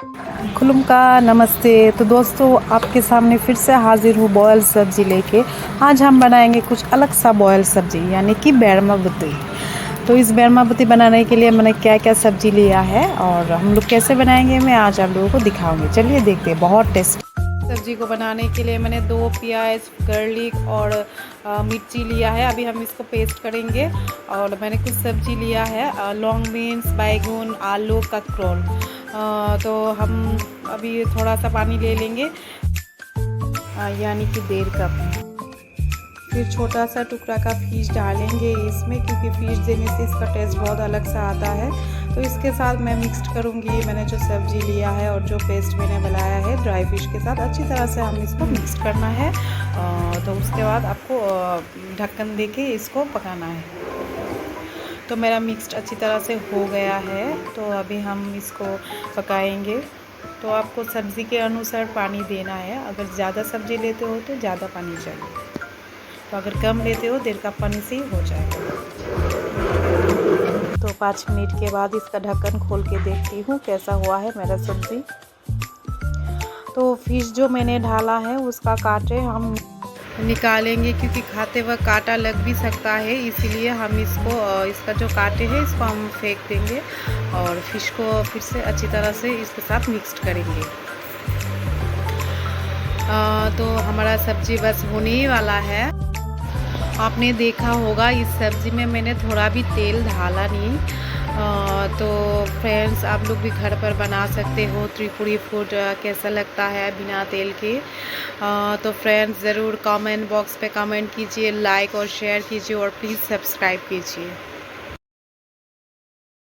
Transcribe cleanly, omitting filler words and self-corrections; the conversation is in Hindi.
खुलुमका नमस्ते। तो दोस्तों आपके सामने फिर से हाजिर हूँ बॉयल सब्ज़ी लेके। आज हम बनाएंगे कुछ अलग सा बॉयल सब्ज़ी यानी कि बैरमा बुती। तो इस बैरमा बुती बनाने के लिए मैंने क्या क्या सब्ज़ी लिया है और हम लोग कैसे बनाएंगे मैं आज आप लोगों को दिखाऊंगी। चलिए देखते हैं। बहुत टेस्ट सब्ज़ी को बनाने के लिए मैंने 2 प्याज, गार्लिक और मिर्ची लिया है। अभी हम इसको पेस्ट करेंगे। और मैंने कुछ सब्ज़ी लिया है, लॉन्ग बीन्स, बैगन, आलू, ककरोल। तो हम अभी थोड़ा सा पानी ले लेंगे, यानी कि 1.5 कप। फिर छोटा सा टुकड़ा का फिश डालेंगे इसमें, क्योंकि फिश देने से इसका टेस्ट बहुत अलग सा आता है। तो इसके साथ मैं मिक्स्ड करूँगी मैंने जो सब्ज़ी लिया है और जो पेस्ट मैंने बनाया है ड्राई फिश के साथ। अच्छी तरह से हम इसको मिक्स करना है। तो उसके बाद आपको ढक्कन दे के इसको पकाना है। तो मेरा मिक्स्ड अच्छी तरह से हो गया है, तो अभी हम इसको पकाएंगे। तो आपको सब्ज़ी के अनुसार पानी देना है। अगर ज़्यादा सब्ज़ी लेते हो तो ज़्यादा पानी चाहिए, तो अगर कम लेते हो 1.5 कप पानी से ही हो जाएगा। तो 5 मिनट के बाद इसका ढक्कन खोल के देखती हूँ कैसा हुआ है मेरा सब्ज़ी। तो फिश जो मैंने ढाला है उसका कांटे हम निकालेंगे, क्योंकि खाते वक्त कांटा लग भी सकता है, इसीलिए हम इसका जो कांटे हैं इसको हम फेंक देंगे और फिश को फिर से अच्छी तरह से इसके साथ मिक्स्ड करेंगे। तो हमारा सब्ज़ी बस होने ही वाला है। आपने देखा होगा इस सब्ज़ी में मैंने थोड़ा भी तेल डाला नहीं। तो फ्रेंड्स आप लोग भी घर पर बना सकते हो त्रिपुरी फूड। कैसा लगता है बिना तेल के? तो फ्रेंड्स ज़रूर कमेंट बॉक्स पे कमेंट कीजिए, लाइक और शेयर कीजिए और प्लीज़ सब्सक्राइब कीजिए।